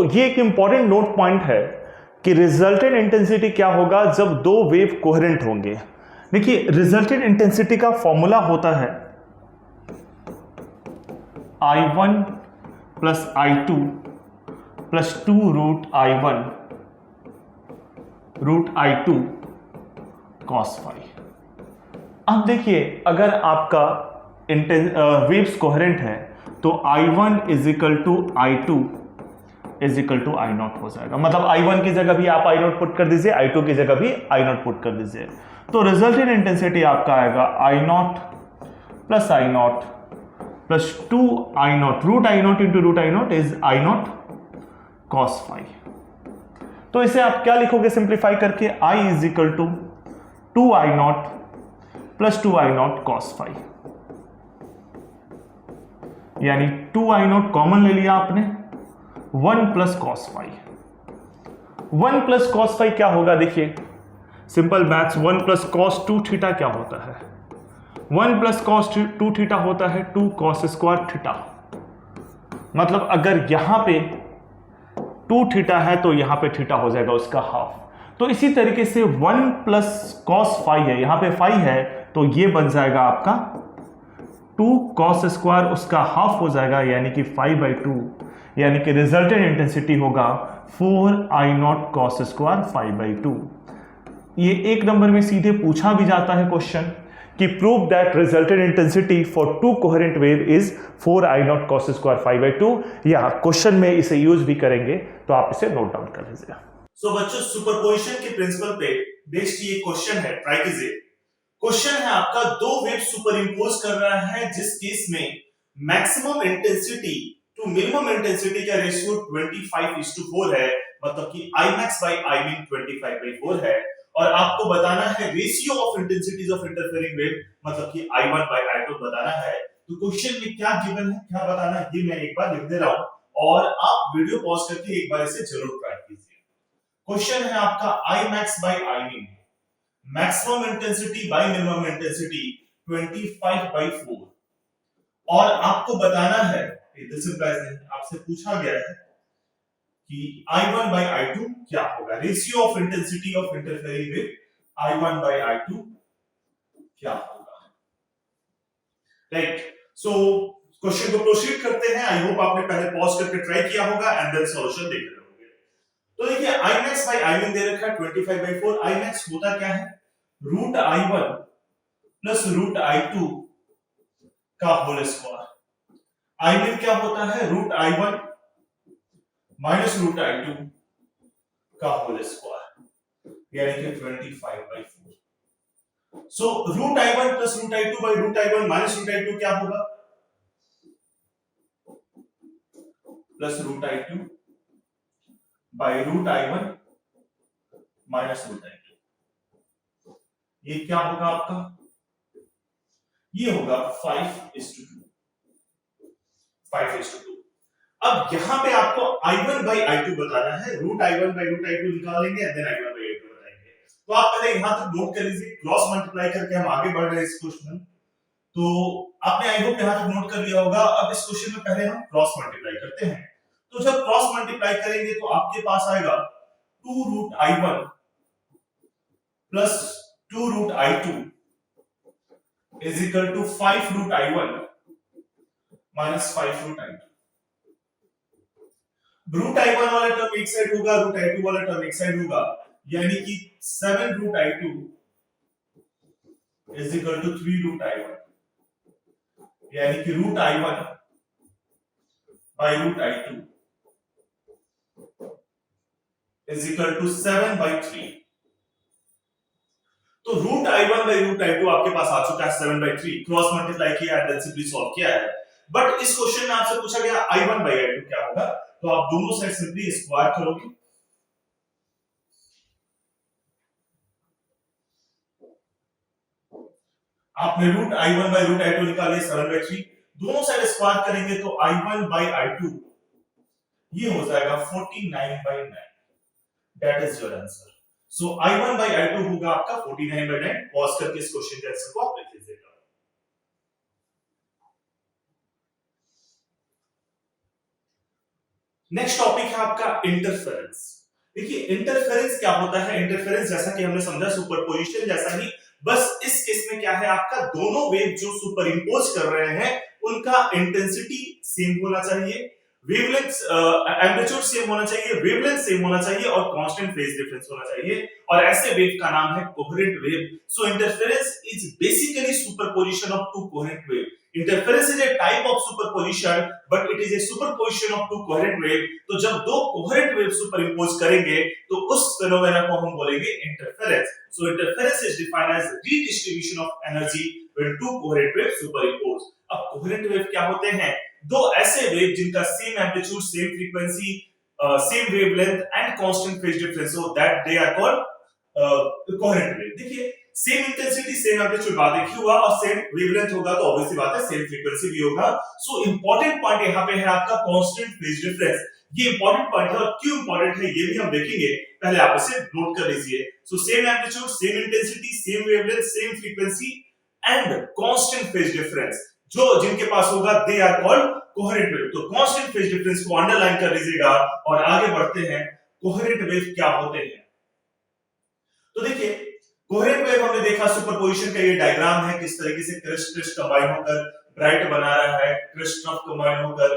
ये एक important note point है कि रिजल्टेंट इंटेंसिटी क्या होगा जब दो वेव कोहेरेंट होंगे। देखिए, रिजल्टेंट इंटेंसिटी का फॉर्मूला होता है I1 plus I2 plus 2 root I1 root I2 cos phi. अब देखिए, अगर आपका वेव्स कोहेरेंट है तो I1 is equal to I2 is equal to I nought हो जाएगा। मतलब I1 की जगह भी आप I नॉट पुट कर दीजिए, I2 की जगह भी I नॉट पुट कर दीजिए, तो रिजल्टेंट इंटेंसिटी आपका आएगा I nought plus I nought plus 2 I nought root I nought into root I nought is I nought cos phi. तो इसे आप क्या लिखोगे सिंप्लीफाई करके? I is equal to 2 I nought plus 2 I nought cos phi, यानी 2 I nought common ले लिया आपने, 1 plus cos phi. 1 plus cos phi क्या होगा? देखिए simple maths, 1 plus cos 2 theta क्या होता है? 1 प्लस कॉस 2 थीटा होता है 2 कॉस स्क्वायर थीटा। मतलब अगर यहां पे 2 थीटा है तो यहां पे थीटा हो जाएगा उसका हाफ। तो इसी तरीके से 1 प्लस कॉस फाई है, यहां पे फाई है, तो ये बन जाएगा आपका 2 कॉस स्क्वायर, उसका हाफ हो जाएगा, यानी कि 5/2, यानी कि रिजल्टेंट इंटेंसिटी होगा 4 I नॉट कॉस स्क्वायर 5/2। ये एक नंबर में सीधे पूछा भी जाता है क्वेश्चन कि prove that resultant intensity for to coherent wave is 4 I nought cos square 5/2। या क्वेश्चन में इसे यूज भी करेंगे, तो आप इसे नोट डाउन कर लीजिए। सो बच्चों, सुपरपोजिशन के प्रिंसिपल पे बेस्ड ये क्वेश्चन है, ट्राई कीजिए। क्वेश्चन है आपका, दो वेव सुपर इंपोज कर रहा है जिस केस में maximum intensity to minimum intensity का रेशियो 25:4 है, मतलब कि Imax by Imin 25/4 है, और आपको बताना है ratio of intensities of interfering wave, मतलब कि I1 by I2 बताना है। तो क्वेश्चन में क्या गिवन है, क्या बताना है, ये मैं एक बार लिख दे रहा हूं और आप वीडियो पॉज करके एक बार इसे जरूर ट्राई कीजिए। क्वेश्चन है आपका Imax by Imin, maximum intensity bye minimum intensity 25/4, और आपको बताना है, आपसे पूछा गया है कि I1 by I2 क्या होगा, ratio of intensity of interfering wave I1 by I2 क्या होगा। राइट, सो क्वेश्चन को प्रोसीड करते हैं। आई होप आपने पहले पॉज करके ट्राई किया होगा एंड देन सॉल्यूशन देख रहे होंगे। तो देखिए, Imax by Imin दे रखा है 25/4। Imax होता क्या है? Root I1 plus root I2 का होल स्क्वायर। Imin क्या होता है? Root I1 minus root I2 का होल स्क्वायर, यानी कि 25/4। So root I1 plus root I2 by root I1 minus root I2 क्या होगा? Plus root I2 by root I1 minus root I2। ये क्या होगा आपका? ये होगा 5:2। 5:2। अब यहां पे आपको I1 by I2 बताना है। Root I1 by root I2 निकालेंगे and then I1 by I2 बताएंगे। तो आप पहले यहां तक नोट कर लीजिए, क्रॉस मल्टीप्लाई करके हम आगे बढ़ रहे हैं इस क्वेश्चन में। तो आपने आई होप यहां तक नोट कर लिया होगा। अब इस क्वेश्चन में पहले हम क्रॉस मल्टीप्लाई करते हैं। तो जब क्रॉस मल्टीप्लाई करेंगे तो आपके पास आएगा 2 root I1 plus 2 root I2 is equal to 5 root I1 minus 5 root I2। Root I1 वाला टर्म एक साइड होगा, रूट I2 वाला टर्म एक साइड होगा, यानी कि 7 root I2 is equal to 3 root I1, यानी कि root I1 by root I2 is equal to 7/3। तो root I1 by root I2 आपके पास आ चुका है 7/3। क्रॉस मल्टीप्लाई किया एंड देन सिंपली सॉल्व किया है। बट इस क्वेश्चन में आपसे पूछा गया I1 बाय I2 क्या होगा, तो आप दोनों साइड सिंपली स्क्वायर करोगे। आपने root I1 by root I2 निकाले 7/3, दोनों साइड स्क्वायर करेंगे तो I1 बाय I2 ये हो जाएगा 49/9। That is your answer. So I1 by I2 होगा आपका 49/9। पॉज करके इस क्वेश्चन के आंसर को आप लिख लीजिएगा। नेक्स्ट टॉपिक है आपका इंटरफेरेंस। देखिए इंटरफेरेंस क्या होता है, इंटरफेरेंस जैसा कि हमने समझा सुपरपोजिशन जैसा ही, बस इस केस में क्या है, आपका दोनों वेव जो सुपर इम्पोज कर रहे हैं उनका इंटेंसिटी सेम होना चाहिए, वेवलेंथ एम्पलीट्यूड सेम होना चाहिए, वेवलेंथ सेम होना चाहिए और कांस्टेंट फेज डिफरेंस होना चाहिए, और ऐसे वेव का नाम है coherent wave. So interference is basically superposition of to coherent wave. Interference is a type of superposition, but it is a superposition of two coherent wave। तो जब दो coherent wave superimpose करेंगे तो उस phenomena को हम बोलेंगे interference। So interference is defined as redistribution of energy when two coherent waves superimpose। अब coherent wave क्या होते हैं? दो ऐसे wave जिनका same amplitude, same frequency, same wavelength and constant phase difference, so that they are called coherent wave। देखिए same intensity same amplitude बात एक ही हुआ और सेम वेवलेंथ होगा तो ऑब्वियसली बात है सेम फ्रीक्वेंसी भी होगा। सो इंपॉर्टेंट पॉइंट यहाँ पे है आपका कांस्टेंट फेज डिफरेंस। ये इंपॉर्टेंट पॉइंट है और क्यों इंपॉर्टेंट है ये भी हम देखेंगे, पहले आप इसे नोट कर लीजिए। So same amplitude, same intensity, same wavelength, same frequency and constant phase difference, जो जिनके पास होगा they are called coherent wave. तो कांस्टेंट फेज डिफरेंस को अंडरलाइन कर लीजिएगा और आगे बढ़ते हैं कोहेरेंट वेव क्या होते हैं। तो देखिए कोहेरेंट वेव हमने देखा सुपरपोजिशन का ये डायग्राम है, किस तरीके से क्रिस्ट क्रिस्ट कंबाइन होकर ब्राइट बना रहा है, क्रिस्ट ट्रफ कंबाइन होकर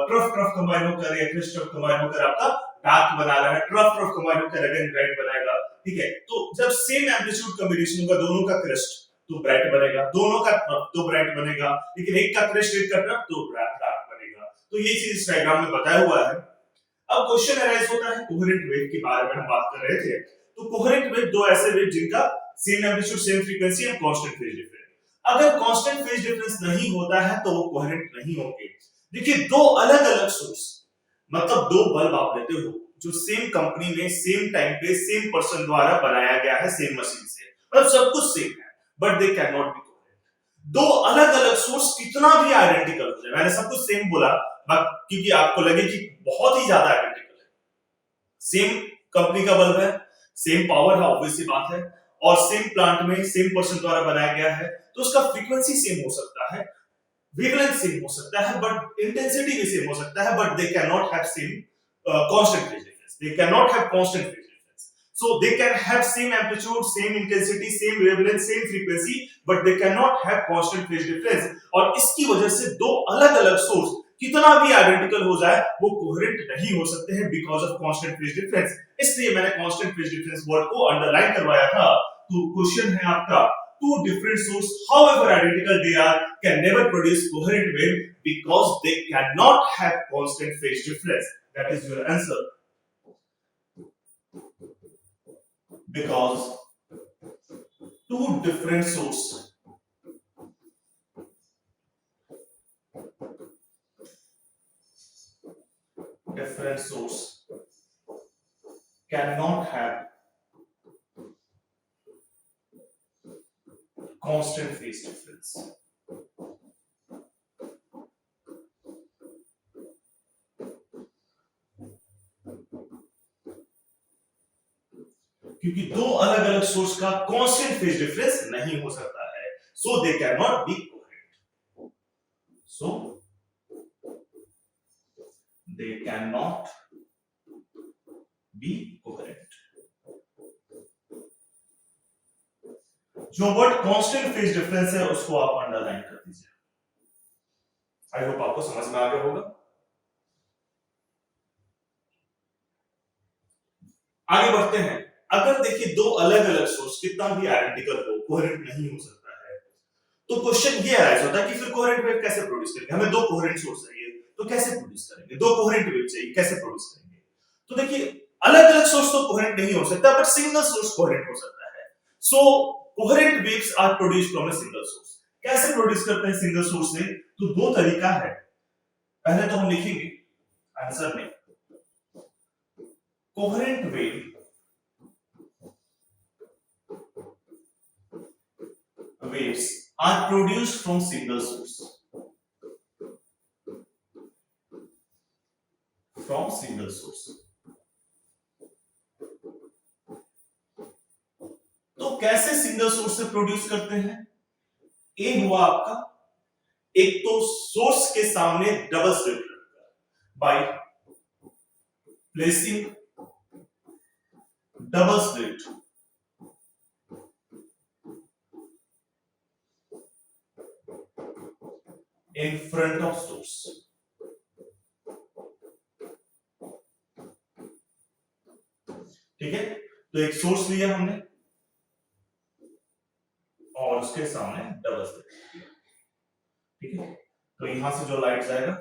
ट्रफ ट्रफ कंबाइन होकर या क्रिस्ट ट्रफ कंबाइन होकर आपका डार्क बना रहा है, ट्रफ ट्रफ कंबाइन होकर अगेन ब्राइट बनाएगा। ठीक है, तो जब सेम एम्पलीट्यूड कॉम्बिनेशन होगा दोनों का क्रिस्ट तो ब्राइट बनेगा, दोनों का ट्रफ तो ब्राइट बनेगा, लेकिन एक का क्रिस्ट एक का ट्रफ तो डार्क बनेगा। तो ये चीज इस डायग्राम में बताया हुआ है। अब क्वेश्चन अराइज होता है कोहेरेंट वेव के बारे में हम बात कर रहे थे। तो कोहेरेंट वेव दो ऐसे वेव जिनका same amplitude, same frequency and constant phase difference. अगर कांस्टेंट फेज डिफरेंस नहीं होता है तो वो कोहेरेंट नहीं होंगे। देखिए दो अलग-अलग सोर्स, मतलब दो बल्ब आप लेते हो जो सेम कंपनी में सेम टाइम पे सेम पर्सन द्वारा बनाया गया है सेम मशीन से, मतलब सब कुछ सेम है, but they can not be coherent. दो अलग-अलग सोर्स कितना भी आइडेंटिकल हो जाए, मैंने सब कुछ सेम बोला क्योंकि आपको लगे कि बहुत ही ज्यादा आइडेंटिकल है, सेम कंपनी का बल्ब है, सेम पावर है, ऑब्वियसली बात है, और सेम प्लांट में सेम पर्सन द्वारा बनाया गया है, तो उसका फ्रीक्वेंसी सेम हो सकता है, वेवलेंथ सेम हो सकता है, बट इंटेंसिटी भी सेम हो सकता है, but they can not have same constant phase difference. They can not have constant phase difference. So they can have same amplitude, same intensity, same wavelength, same frequency, but they can not have constant phase difference. और इसकी वजह से दो अलग-अलग source कितना भी identical हो जाए वो कोहेरेंट नहीं हो सकते हैं because of constant phase difference. इसलिए मैंने कांस्टेंट फेज डिफरेंस वर्ड को अंडरलाइन करवाया था। तो क्वेश्चन है आपका, two different source however identical they are can never produce coherent wave because they cannot have constant phase difference। That is your answer, because two different source cannot have constant phase difference। क्योंकि दो अलग अलग source का constant phase difference नहीं हो सकता है, so they can not be coherent. So they can not be coherent. जो वर्ड कांस्टेंट फेज डिफरेंस है उसको आप अंडरलाइन कर दीजिए। आई होप आपको समझ में आ गया होगा। आगे बढ़ते हैं। अगर देखिए दो अलग अलग सोर्स कितना भी आइडेंटिकल हो कोहेरेंट नहीं हो सकता है, तो क्वेश्चन ये अराइज होता है कि फिर कोहेरेंट वेव कैसे प्रोड्यूस करेंगे। हमें दो कोहेरेंट सोर्स चाहिए तो कैसे प्रोड्यूस करेंगे, दो कोहेरेंट वेव चाहिए कैसे प्रोड्यूस करेंगे। तो देखिए अलग अलग सोर्स तो कोहेरेंट नहीं हो सकता, बट सिंगल सोर्स कोहेरेंट हो सकता है। So coherent waves are produced from a single source. कैसे प्रोड्यूस करते हैं सिंगल सोर्स से, तो दो तरीका है। पहले तो हम लिखेंगे आंसर में, coherent wave waves are produced from single source, from single source। तो कैसे सिंगल सोर्स से प्रोड्यूस करते हैं, ए हुआ आपका, एक तो सोर्स के सामने डबल स्लिट रखकर bye placing double slit in front of source. ठीक है, तो एक सोर्स लिया हमने और उसके सामने डबल स्लिट लिया। ठीक है, तो यहां से जो लाइट जाएगा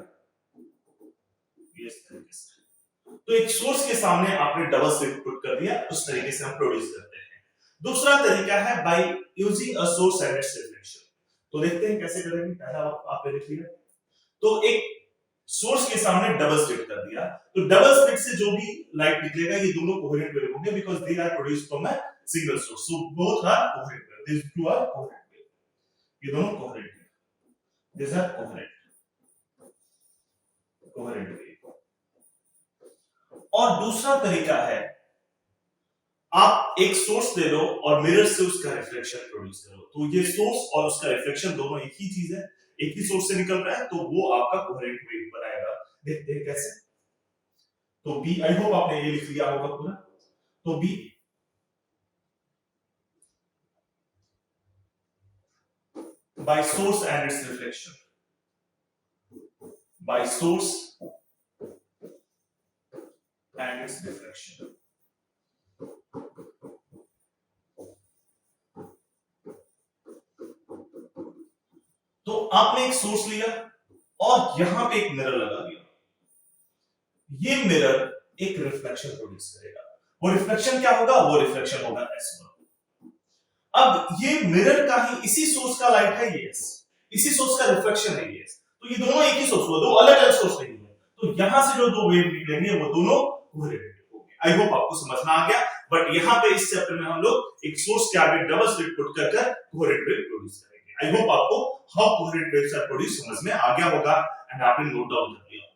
इस तरीके से, तो एक सोर्स के सामने आपने डबल स्लिट पुट कर दिया, उस तरीके से हम प्रोड्यूस करते हैं। दूसरा तरीका है by using a source and its reflection. तो देखते हैं कैसे करेंगे। पहला आपने लिख लिया, तो एक सोर्स के सामने डबल स्लिट कर दिया, तो डबल स्लिट से जो भी लाइट निकलेगा ये दोनों कोहेरेंट वेव होंगे because they are produced from a single source, so both are coherent wave, this two are coherent wave, ये दोनों coherent wave, this are coherent wave. और दूसरा तरीका है आप एक सोर्स ले लो और मिरर से उसका रिफ्लेक्शन प्रोड्यूस करो, तो ये सोर्स और उसका रिफ्लेक्शन दोनों एक ही चीज है, एक ही सोर्स से निकल रहा है, तो वो आपका कोहेरेंट वेव बनाएगा। देखते हैं कैसे। तो बी, आई होप आपने ये लिख लिया होगा पूरा। तो B by source and its reflection, by source and its reflection. तो आपने एक सोर्स लिया और यहां पे एक मिरर लगा दिया, ये मिरर एक रिफ्लेक्शन प्रोड्यूस करेगा। वो रिफ्लेक्शन क्या होगा? वो रिफ्लेक्शन होगा S1। अब ये मिरर का ही इसी सोर्स का लाइट है ये S, इसी सोर्स का रिफ्लेक्शन है ये S, तो ये दोनों एक ही सोर्स हुआ, दो अलग अलग सोर्स नहीं है, तो यहां से जो दो वेव निकलेंगे वो दोनों कोहेरेंट होंगे। आई होप आपको समझ में आ गया। बट यहां पे इस चैप्टर में हम लोग एक सोर्स के आगे डबल स्लिट पुट कर कोहेरेंट वेव प्रोड्यूस करेंगे। आई होप आपको how coherent waves are produced समझ में आ गया होगा एंड आपने नोट डाउन कर लिया।